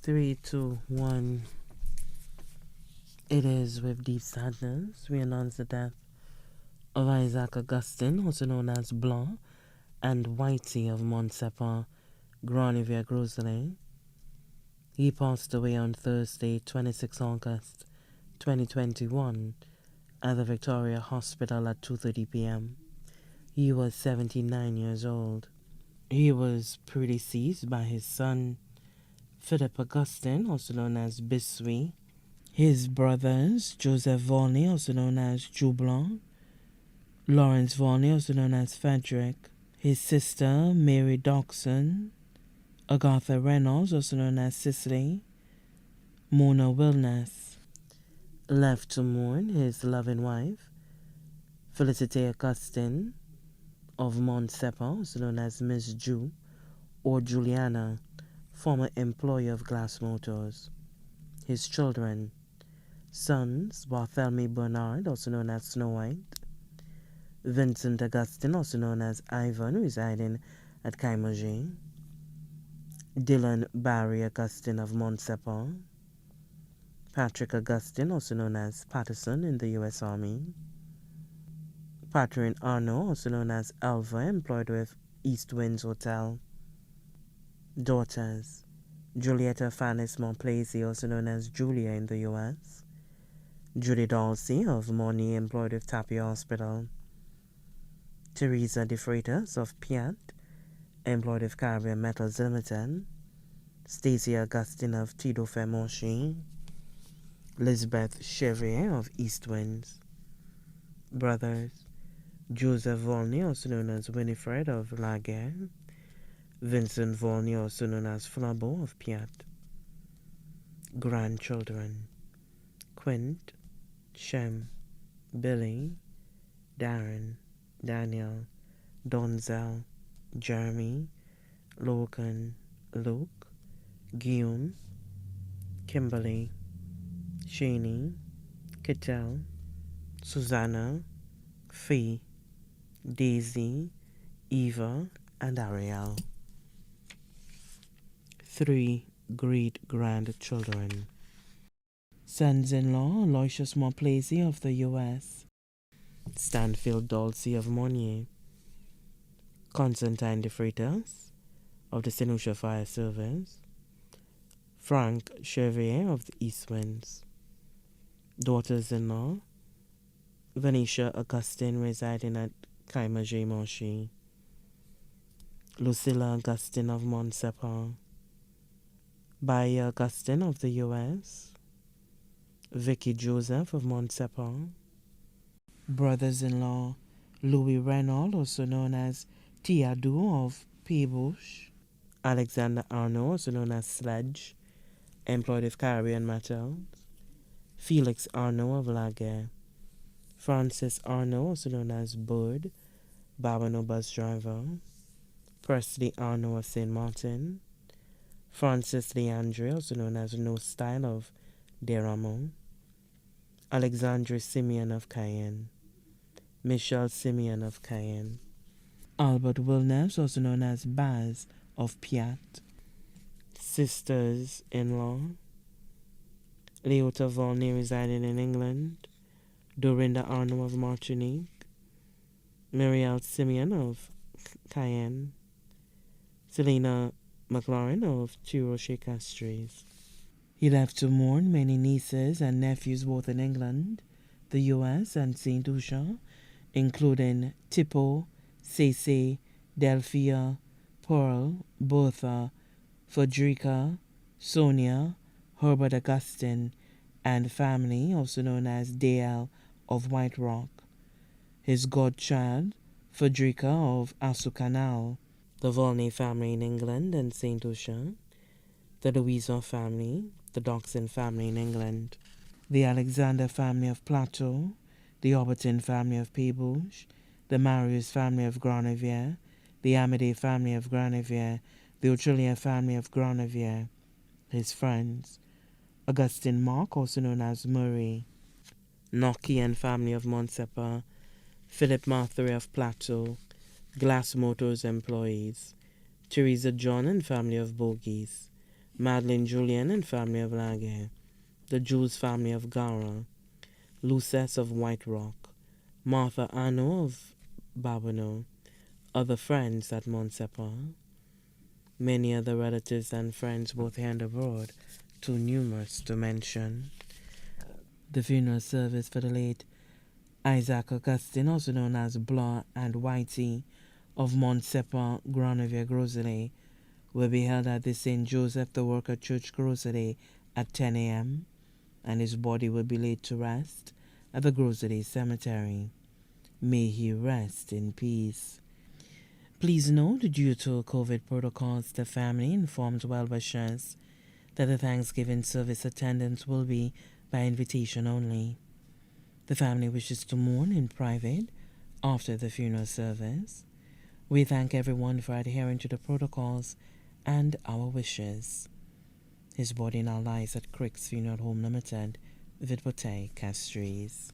Three, two, one. It is with deep sadness we announce the death of Isaac Augustin, also known as Blanc, and Whitey of Montsepa, Granivier Groselet. He passed away on Thursday, 26 August 2021, at the Victoria Hospital at 2:30 p.m. He was 79 years old. He was predeceased by his son, Philip Augustin, also known as Bissuit, his brothers, Joseph Volney, also known as Joublanc, Lawrence Volney, also known as Frederick, his sister, Mary Dawson, Agatha Reynolds, also known as Cicely, Mona Wilness. Left to mourn his loving wife, Felicite Augustin of Montsepa, also known as Miss Ju, or Juliana, former employee of Glass Motors. His children, sons, Barthélemy Bernard, also known as Snow White, Vincent Augustin, also known as Ivan, residing at Kaimajé, Dylan Barry Augustin of Montsepa, Patrick Augustin, also known as Patterson in the U.S. Army, Catherine Arnaud, also known as Alva, employed with East Winds Hotel. Daughters, Julietta Fannis Monplaisy, also known as Julia in the U.S., Judy Dalsey of Morney, employed with Tapia Hospital, Teresa De Freitas of Piat, employed with Caribbean Metals Limited, Stacey Augustin of Tito Fermoshi, Lisbeth Chevrier of East Winds. Brothers, Joseph Volney, also known as Winifred of Laguerre, Vincent Volney, also known as Flabo of Piat. Grandchildren, Quint, Shem, Billy, Darren, Daniel, Donzel, Jeremy, Logan, Luke, Guillaume, Kimberly, Shani, Kittel, Susanna, Fee, Daisy, Eva, and Ariel. 3 great-grandchildren. Sons-in-law, Aloysius Monplaisy of the U.S., Stanfield Dalsey of Monnier, Constantine De Freitas of the St. Lucia Fire Service, Frank Chevrier of the East Winds. Daughters-in-law, Venetia Augustin, residing at Kaimajé Moshi, Lucilla Augustin of Montsepa, Baia Augustin of the U.S., Vicky Joseph of Montsepa. Brothers-in-law, Louis Renaud, also known as Tiadou of Peebush, Alexander Arnaud, also known as Sledge, employed with Caribbean Metals, Felix Arnaud of Laguerre, Francis Arnaud, also known as Bird, Babano bus driver, Presley Arnaud of St. Martin, Francis Leandre, also known as No Style of Deramo, Alexandre Simeon of Cayenne, Michelle Simeon of Cayenne, Albert Williams, also known as Baz of Piat. Sisters-in-law, Leota Volney, residing in England, Dorinda Arnaud of Martinique, Muriel Simeon of Cayenne, Selena McLaurin of Rocher Castries. He left to mourn many nieces and nephews both in England, the U.S., and St. Lucia, including Tippo, Cece, Delphia, Pearl, Bertha, Frederica, Sonia, Herbert Augustin, and family, also known as Dale of White Rock, his godchild, Frederica of Asucanal, the Volney family in England and St. Lucia, the Louisa family, the Doxon family in England, the Alexander family of Plateau, the Aubertin family of Peebush, the Marius family of Granivier, the Amédée family of Granivier, the Autrilia family of Granivier, his friends, Augustin Mark, also known as Murray, Nokian family of Montsepa, Philip Marthery of Plateau, Glass Motors employees, Teresa John and family of Bogies, Madeline Julian and family of Lague, the Jules family of Gara, Lucess of White Rock, Martha Anno of Babonneau, other friends at Montsepa, many other relatives and friends both here and abroad, too numerous to mention. The funeral service for the late Isaac Augustin, also known as Blanc and Whitey of Montsepa, Grenovier-Groselet, will be held at the St. Joseph the Worker Church, Groselet, at 10 a.m., and his body will be laid to rest at the Groselet Cemetery. May he rest in peace. Please note, due to COVID protocols, the family informed well-wishers that the Thanksgiving service attendance will be by invitation only. The family wishes to mourn in private after the funeral service. We thank everyone for adhering to the protocols and our wishes. His body now lies at Crick's Funeral Home Limited, Vidbote, Castries.